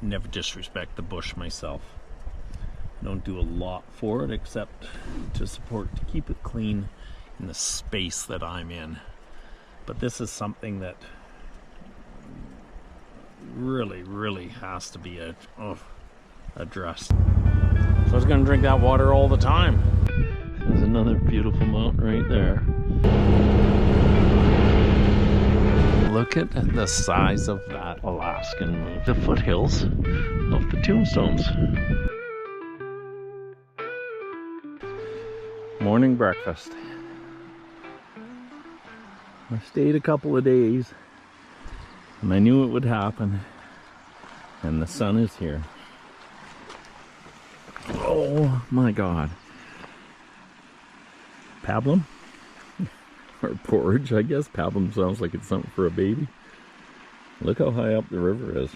never disrespect the bush myself. I don't do a lot for it except to keep it clean in the space that I'm in. But this is something that really has to be addressed. So I was gonna drink that water all the time. There's another beautiful mountain right there. Look at the size of that Alaskan moose. The foothills of the Tombstones. Morning breakfast. I stayed a couple of days and I knew it would happen, and the sun is here. Oh my God. Pablum? Or porridge, I guess. Pablum sounds like it's something for a baby. Look how high up the river is.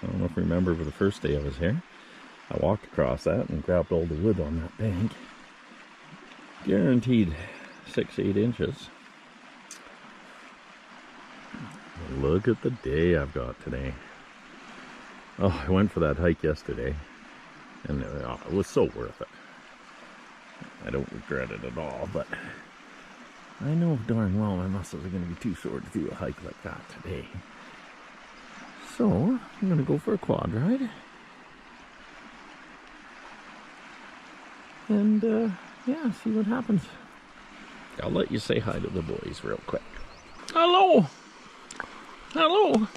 I don't know if you remember, but the first day I was here, I walked across that and grabbed all the wood on that bank. Guaranteed 6-8 inches. Look at the day I've got today. Oh, I went for that hike yesterday, and it was so worth it. I don't regret it at all, but I know darn well my muscles are going to be too sore to do a hike like that today. So, I'm going to go for a quad ride. And, yeah, see what happens. I'll let you say hi to the boys real quick. Hello! Hello!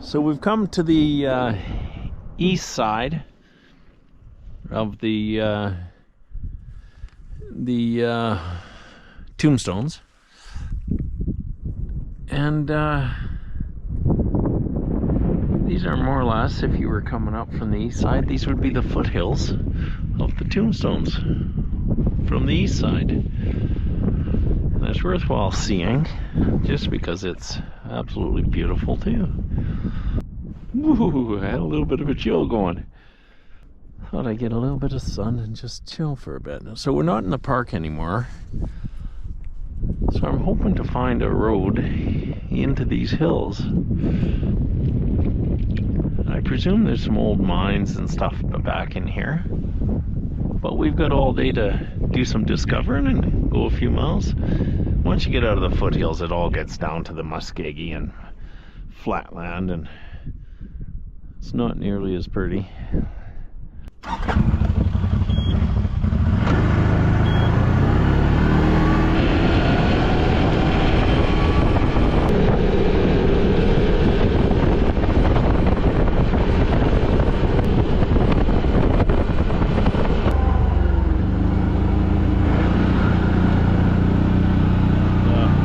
So we've come to the east side of the Tombstones, and these are more or less, if you were coming up from the east side, these would be the foothills of the Tombstones from the east side. And it's worthwhile seeing just because it's absolutely beautiful too. Woo, I had a little bit of a chill going. Thought I'd get a little bit of sun and just chill for a bit. So we're not in the park anymore. So I'm hoping to find a road into these hills. I presume there's some old mines and stuff back in here. But we've got all day to do some discovering and go a few miles. Once you get out of the foothills, it all gets down to the muskegee and flatland, and it's not nearly as pretty.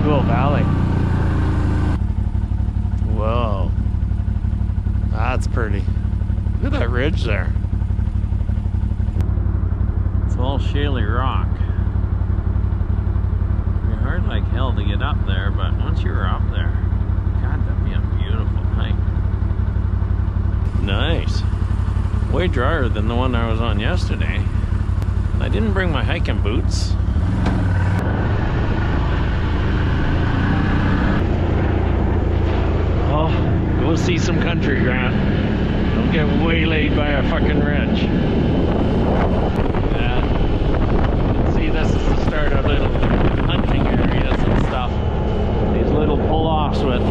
Cool valley. Whoa, that's pretty. Look at that ridge there. It's all shaly rock. It'd be hard like hell to get up there, but once you're up there, God, that'd be a beautiful hike. Nice. Way drier than the one I was on yesterday. I didn't bring my hiking boots. Oh, go see some country, Grant. Don't get waylaid by a fucking ridge. See, this is the start of little hunting areas and stuff. These little pull-offs with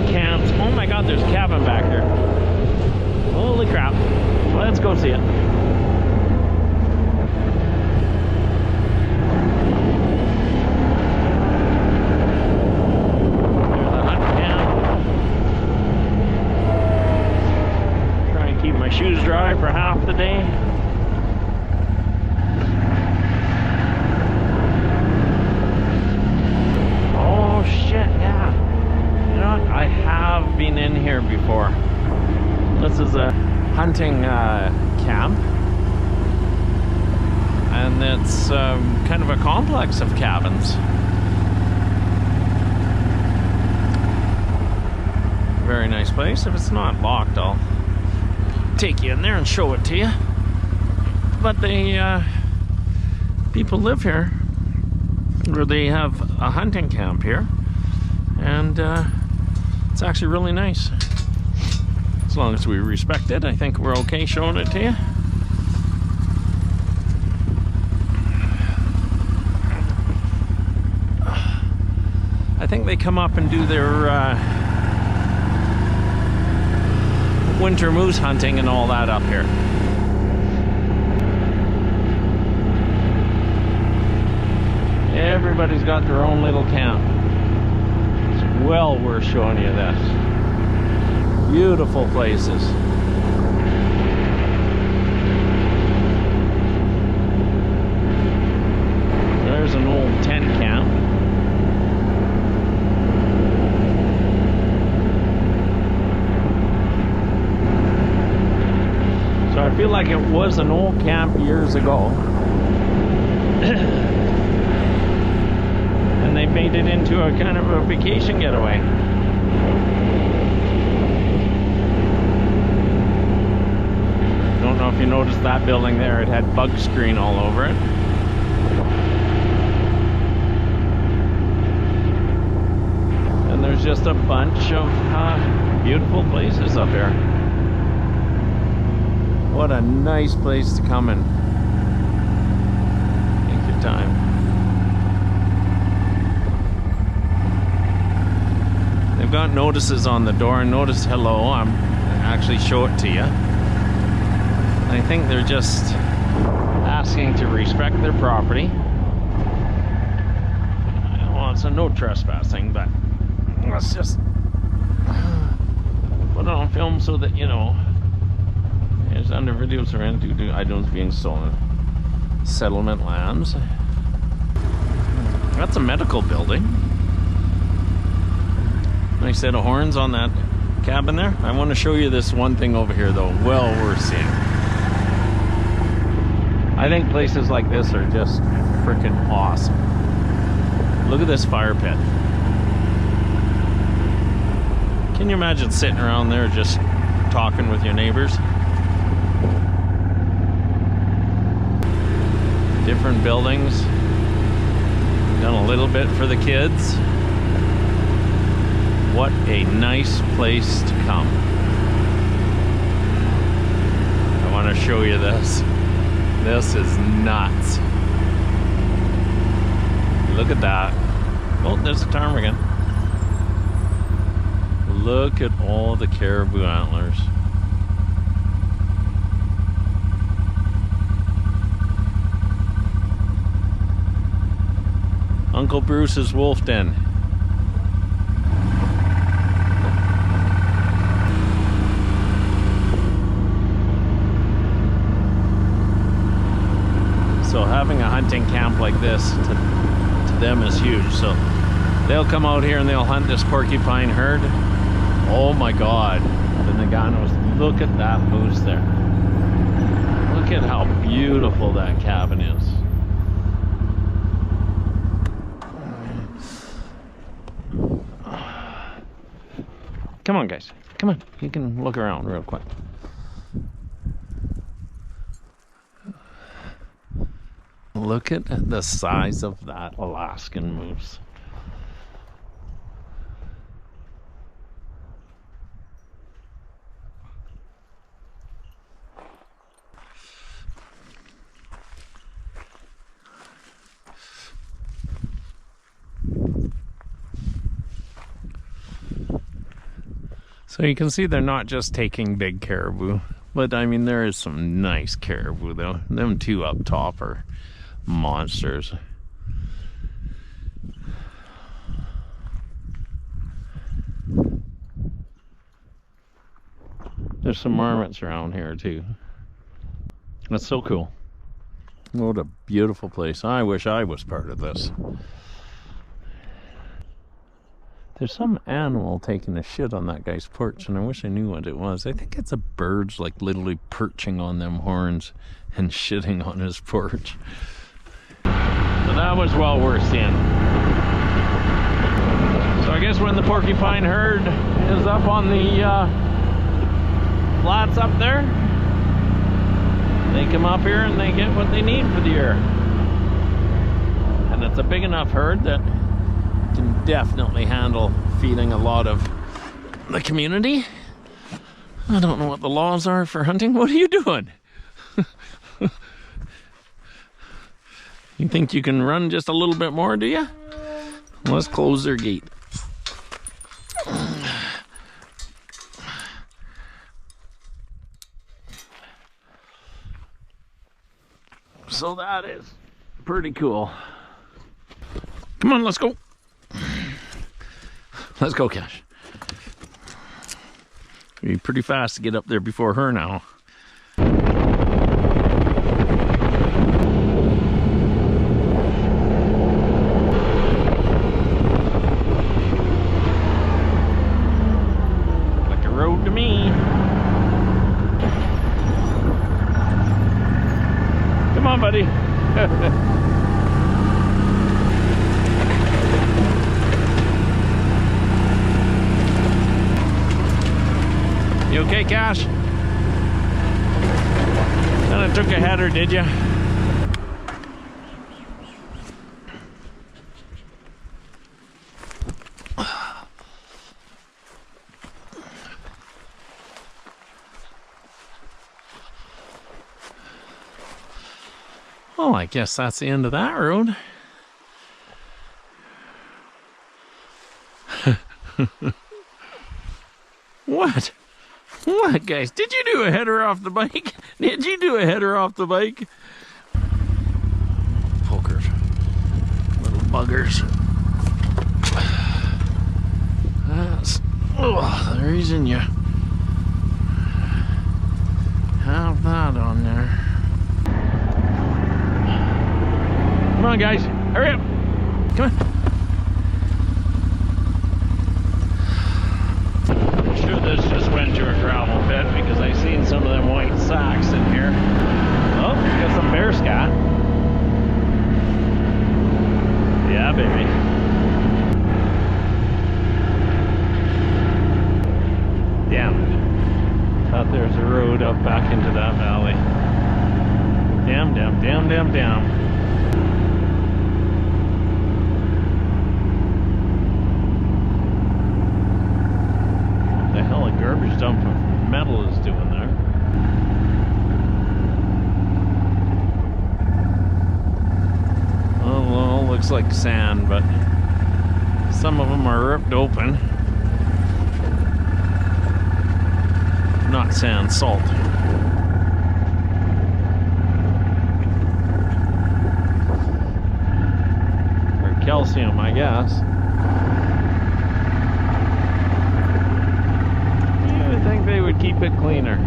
camps. Oh my God, there's a cabin back there. Holy crap. Let's go see it. There's a hunt camp. Try and keep my shoes dry for half the day. Oh shit, yeah. You know what? I have been in here before. This is a hunting camp, and it's kind of a complex of cabins. Very nice place. If it's not locked, I'll take you in there and show it to you. But they people live here, or they have a hunting camp here, and It's actually really nice. As long as we respect it, I think we're okay showing it to you. I think they come up and do their winter moose hunting and all that up here. Everybody's got their own little camp. It's well worth showing you this. Beautiful places. There's an old tent camp. So I feel like it was an old camp years ago. And they made it into a kind of a vacation getaway. Don't know if you noticed that building there, it had bug screen all over it. And there's just a bunch of beautiful places up here. What a nice place to come and take your time. They've got notices on the door. Notice hello. I'm actually show it to you. I think they're just asking to respect their property. Well, it's a no trespassing, but let's just put it on film so that you know. It's under videos around due to items being stolen. Settlement lands. That's a medical building. Nice set of horns on that cabin there. I want to show you this one thing over here though. Well worth seeing. I think places like this are just freaking awesome. Look at this fire pit. Can you imagine sitting around there just talking with your neighbors? Different buildings. Done a little bit for the kids. What a nice place to come. I want to show you this. This is nuts. Look at that. Oh, there's a ptarmigan. Look at all the caribou antlers. Uncle Bruce's wolf den. So having a hunting camp like this to them is huge. So they'll come out here and they'll hunt this porcupine herd. Oh my God, the Naganos, look at that moose there. Look at how beautiful that cabin is. Come on, guys. Come on. You can look around real quick. Look at the size of that Alaskan moose. So you can see they're not just taking big caribou, but I mean there is some nice caribou though. Them two up top are monsters. There's some marmots around here too. That's so cool. What a beautiful place. I wish I was part of this. There's some animal taking a shit on that guy's porch, and I wish I knew what it was. I think it's a bird's like literally perching on them horns and shitting on his porch. So that was well worth seeing. So I guess when the porcupine herd is up on the flats up there, they come up here and they get what they need for the year. And it's a big enough herd that can definitely handle feeding a lot of the community. I don't know what the laws are for hunting. What are you doing? You think you can run just a little bit more, do you? Let's close their gate. So that is pretty cool. Come on, let's go. Let's go, Cash. Be pretty fast to get up there before her now. Like a road to me. Come on, buddy. You okay, Cash? Kinda took a header, did you? Well, I guess that's the end of that road. What? What, guys? Did you do a header off the bike? Did you do a header off the bike? Pokers. Little buggers. That's the reason you have that on there. Come on, guys. Hurry up. Come on. I'm sure this just went to a gravel pit because I've seen some of them white sacks in here. Oh, got some bear scat. Yeah, baby. Damn it. Thought there's a road up back into that valley. Damn, damn, damn, damn, damn. The hell a garbage dump of metal is doing there. Oh, well, looks like sand, but some of them are ripped open. Not sand, salt. Or calcium, I guess. You would think they would keep it cleaner.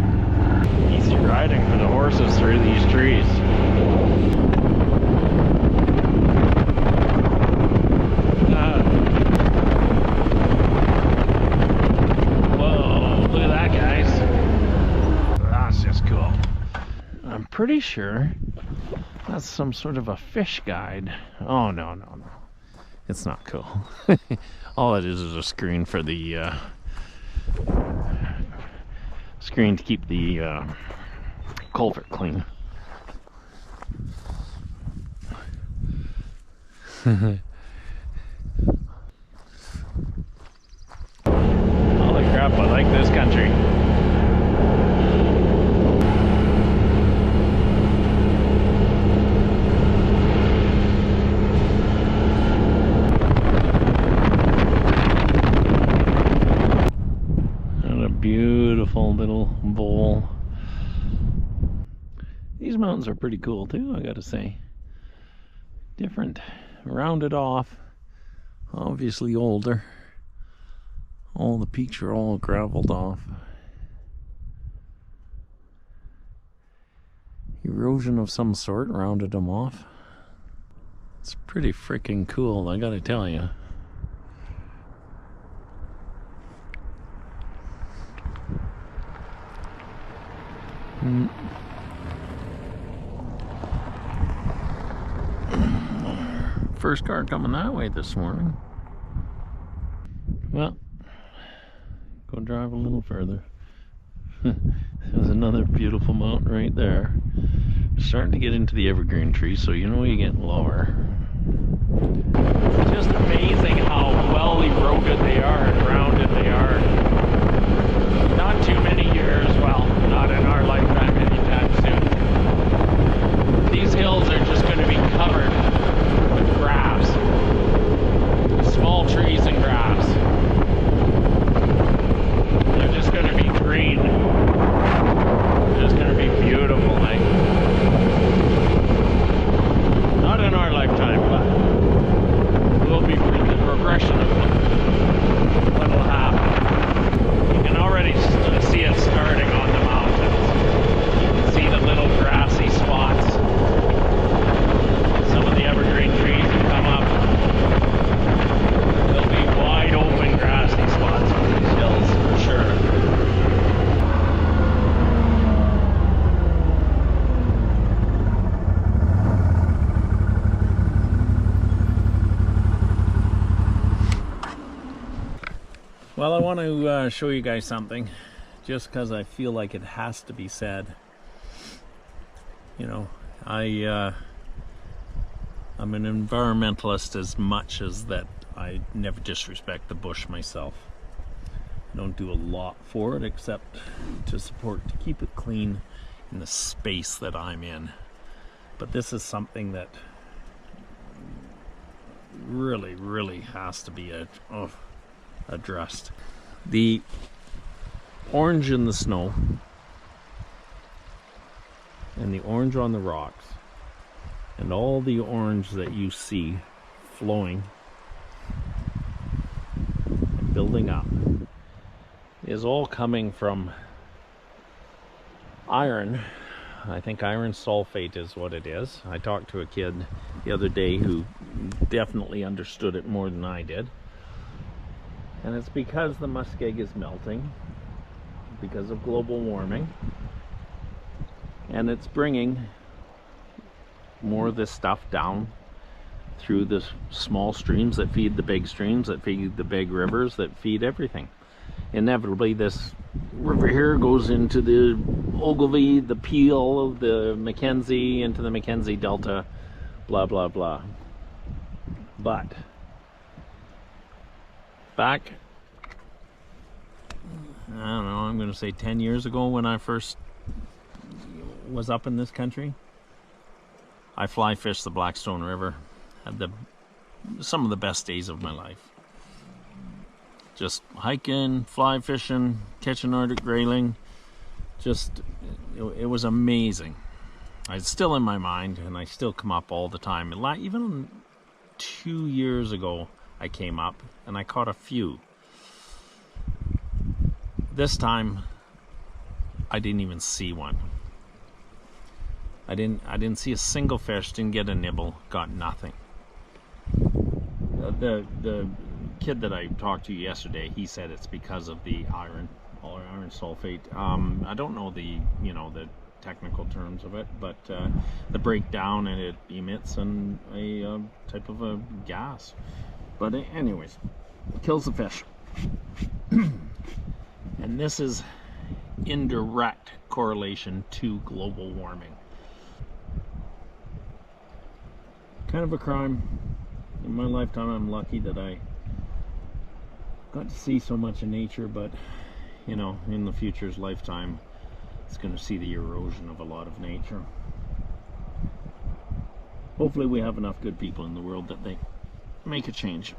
Easy riding for the horses through these trees. Whoa, look at that, guys. That's just cool. I'm pretty sure that's some sort of a fish guide. Oh, no, no, no. It's not cool. All it is a screen for the screen to keep the culvert clean. Holy crap, I like this country. Beautiful little bowl. These mountains are pretty cool too, I gotta say. Different, rounded off, obviously older. All the peaks are all graveled off. Erosion of some sort rounded them off. It's pretty freaking cool, I gotta tell you. First car coming that way this morning. Well, go drive a little further. There's another beautiful mountain right there. Starting to get into the evergreen trees, so you know you're getting lower. Just amazing how well eroded they are and rounded they are. want to show you guys something, just because I feel like it has to be said. You know, I'm an environmentalist as much as that I never disrespect the bush myself. I don't do a lot for it except to keep it clean in the space that I'm in. But this is something that really, really has to be addressed. The orange in the snow and the orange on the rocks and all the orange that you see flowing and building up is all coming from iron. I think iron sulfate is what it is. I talked to a kid the other day who definitely understood it more than I did. And it's because the muskeg is melting, because of global warming, and it's bringing more of this stuff down through the small streams that feed the big streams, that feed the big rivers, that feed everything. Inevitably, this river here goes into the Ogilvie, the Peel, the Mackenzie, into the Mackenzie Delta, blah, blah, blah. But back, I don't know, I'm going to say 10 years ago when I first was up in this country, I fly fished the Blackstone River. Had some of the best days of my life. Just hiking, fly fishing, catching Arctic grayling. Just, it was amazing. It's still in my mind, and I still come up all the time. Even 2 years ago, I came up and I caught a few. This time, I didn't even see one. I didn't see a single fish. Didn't get a nibble. Got nothing. The kid that I talked to yesterday, he said it's because of the iron sulfate. I don't know the technical terms of it, but the breakdown, and it emits a type of a gas. But anyways, it kills the fish. And this is in direct correlation to global warming. Kind of a crime. In my lifetime, I'm lucky that I got to see so much of nature, but in the future's lifetime, it's going to see the erosion of a lot of nature. Hopefully we have enough good people in the world that they make a change.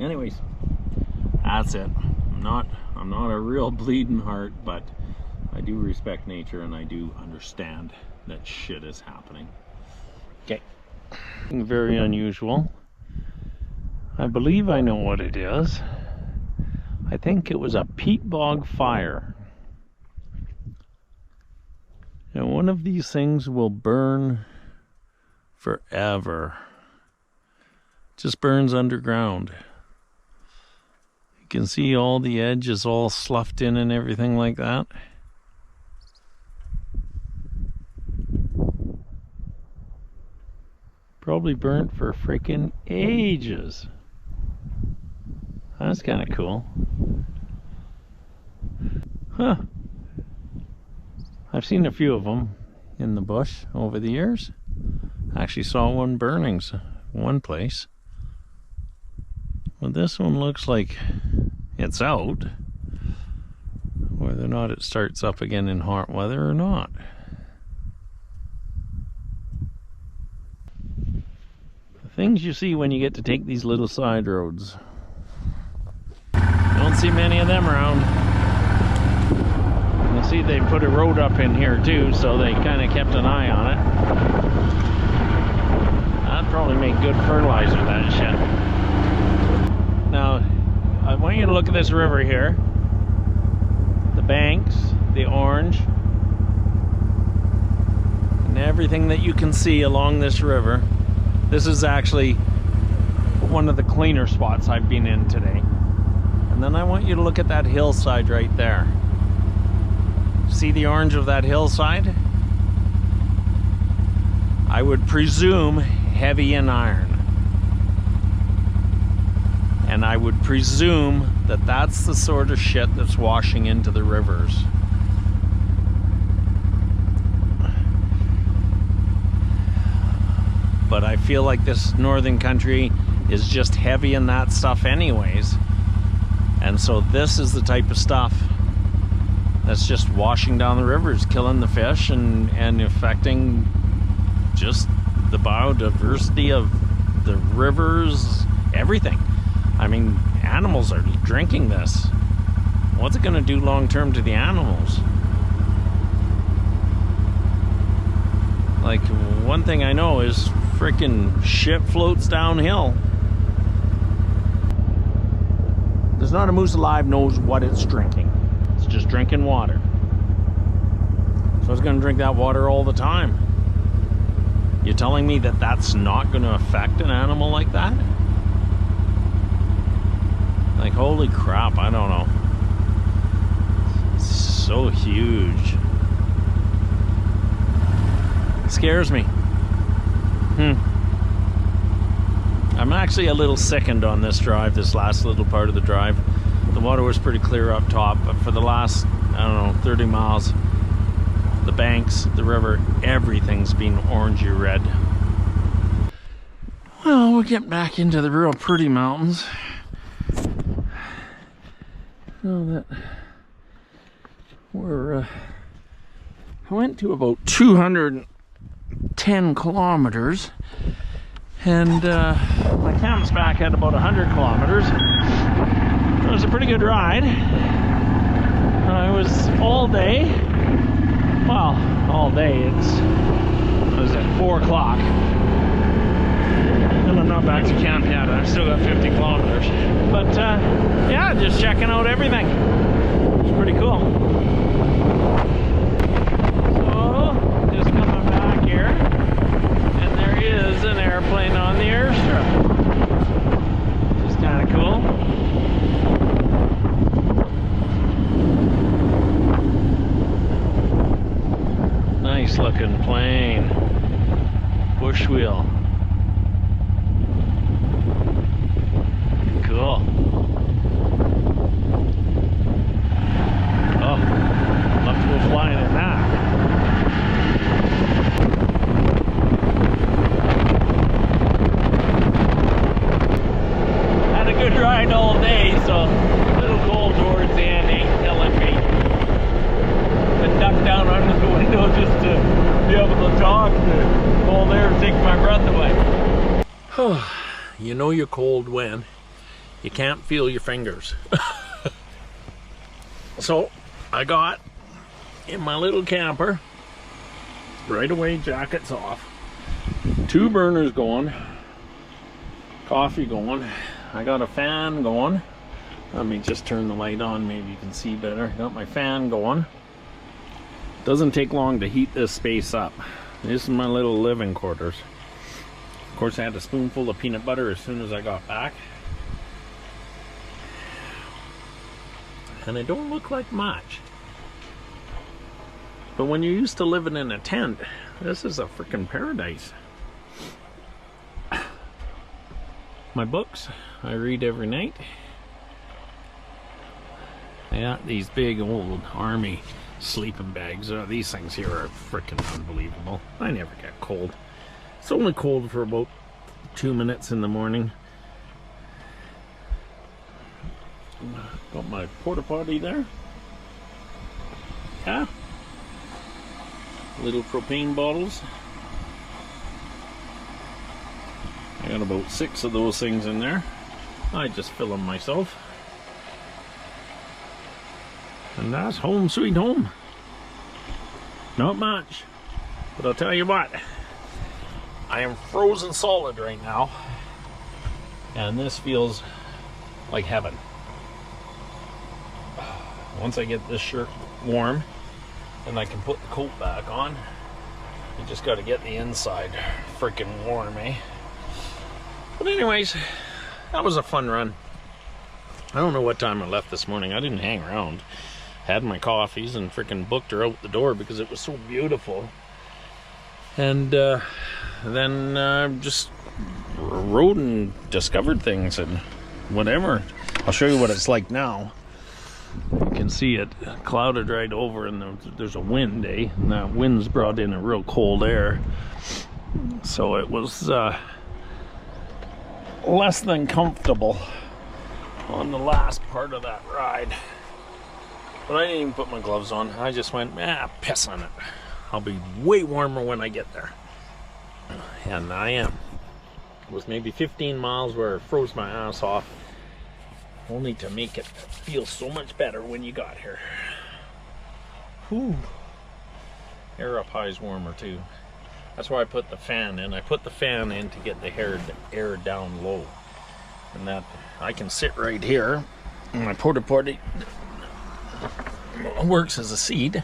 Anyways, that's it. I'm not a real bleeding heart, but I do respect nature, and I do understand that shit is happening. Okay. Very unusual. I believe I know what it is. I think it was a peat bog fire. And one of these things will burn forever. Just burns underground. You can see all the edges all sloughed in and everything like that. Probably burnt for freaking ages. That's kind of cool. Huh. I've seen a few of them in the bush over the years. I actually saw one burning one place. Well, this one looks like it's out. Whether or not it starts up again in hot weather or not. The things you see when you get to take these little side roads. Don't see many of them around. You see they put a road up in here too, so they kind of kept an eye on it. That'd probably make good fertilizer, that shit. Now, I want you to look at this river here. The banks, the orange, and everything that you can see along this river. This is actually one of the cleaner spots I've been in today. And then I want you to look at that hillside right there. See the orange of that hillside? I would presume heavy in iron. And I would presume that that's the sort of shit that's washing into the rivers. But I feel like this northern country is just heavy in that stuff anyways. And so this is the type of stuff that's just washing down the rivers, killing the fish and affecting just the biodiversity of the rivers, everything. I mean, animals are drinking this. What's it gonna do long term to the animals? Like, one thing I know is freaking shit floats downhill. There's not a moose alive knows what it's drinking. It's just drinking water. So it's gonna drink that water all the time. You're telling me that that's not gonna affect an animal like that? Like, holy crap, I don't know. It's so huge. It scares me. I'm actually a little sickened on this drive, this last little part of the drive. The water was pretty clear up top, but for the last, I don't know, 30 miles, the banks, the river, everything's been orangey red. Well, we're getting back into the real pretty mountains. So that we're, I went to about 210 kilometers. And my camp's back at about 100 kilometers. It was a pretty good ride. I was all day. Well, all day. It was at 4 o'clock. And I'm not back to camp yet. I've still got 50 kilometers. But yeah, just checking out everything. It's pretty cool. So, just coming back here. Is an airplane on the airstrip. Which is kind of cool. Nice looking plane. Bush wheel. Cool. Oh, love to go flying in that. Good ride all day, so a little cold towards the end ain't killing me. I ducked down under the window just to be able to talk. The cold air take my breath away. You know you're cold when you can't feel your fingers. So I got in my little camper, right away, jackets off, 2 burners going, coffee going. I got a fan going. Let me just turn the light on, maybe you can see better. Got my fan going. Doesn't take long to heat this space up. This is my little living quarters. Of course, I had a spoonful of peanut butter as soon as I got back. And it don't look like much. But when you're used to living in a tent, this is a freaking paradise. My books I read every night. I got these big old army sleeping bags. These things here are freaking unbelievable. I never get cold. It's only cold for about 2 minutes in the morning. Got my porta potty there. Yeah. Little propane bottles. I got about 6 of those things in there. I just fill them myself. And that's home sweet home. Not much. But I'll tell you what. I am frozen solid right now. And this feels like heaven. Once I get this shirt warm, then I can put the coat back on. You just got to get the inside freaking warm, eh? But anyways, that was a fun run. I don't know what time I left this morning. I didn't hang around. Had my coffees and freaking booked her out the door because it was so beautiful. And then just rode and discovered things. And whatever. I'll show you what it's like now. You can see it clouded right over, and there's a wind, eh? And that wind's brought in a real cold air. So it was less than comfortable on the last part of that ride. But I didn't even put my gloves on. I just went, piss on it. I'll be way warmer when I get there. And I am. It was maybe 15 miles where it froze my ass off, only to make it feel so much better when you got here. Whew. Air up high is warmer too. That's why I put the fan in. I put the fan in to get the air down low. And that, I can sit right here. And my porta potty works as a seat.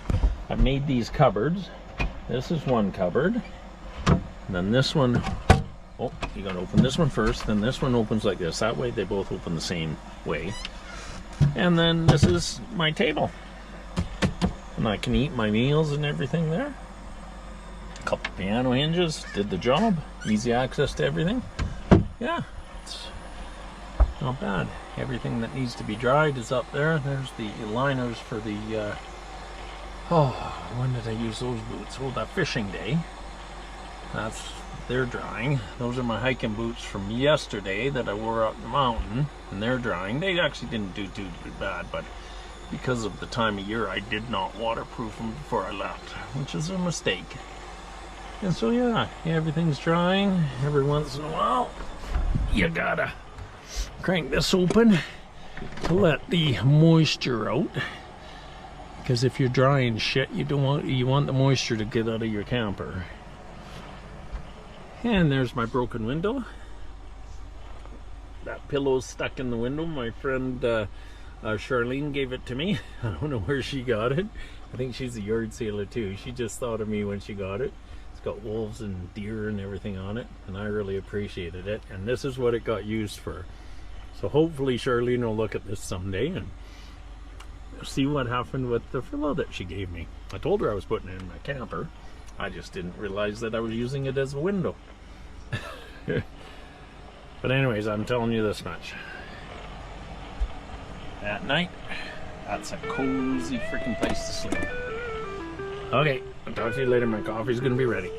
I made these cupboards. This is one cupboard. And then this one, oh, you gotta open this one first. Then this one opens like this. That way they both open the same way. And then this is my table. And I can eat my meals and everything there. A couple piano hinges, did the job. Easy access to everything. Yeah, it's not bad. Everything that needs to be dried is up there. There's the liners for the, when did I use those boots? Oh, that fishing day. They're drying. Those are my hiking boots from yesterday that I wore out the mountain, and they're drying. They actually didn't do too bad, but because of the time of year, I did not waterproof them before I left, which is a mistake. And so yeah, everything's drying. Every once in a while, you gotta crank this open to let the moisture out. Because if you're drying shit, you want the moisture to get out of your camper. And there's my broken window. That pillow's stuck in the window. My friend Charlene gave it to me. I don't know where she got it. I think she's a yard sailor too. She just thought of me when she got it. It's got wolves and deer and everything on it, and I really appreciated it. And this is what it got used for. So hopefully Charlene will look at this someday and see what happened with the pillow that she gave me. I told her I was putting it in my camper. I just didn't realize that I was using it as a window. But anyways, I'm telling you this much. At night, that's a cozy freaking place to sleep. Okay, I'll talk to you later. My coffee's gonna be ready.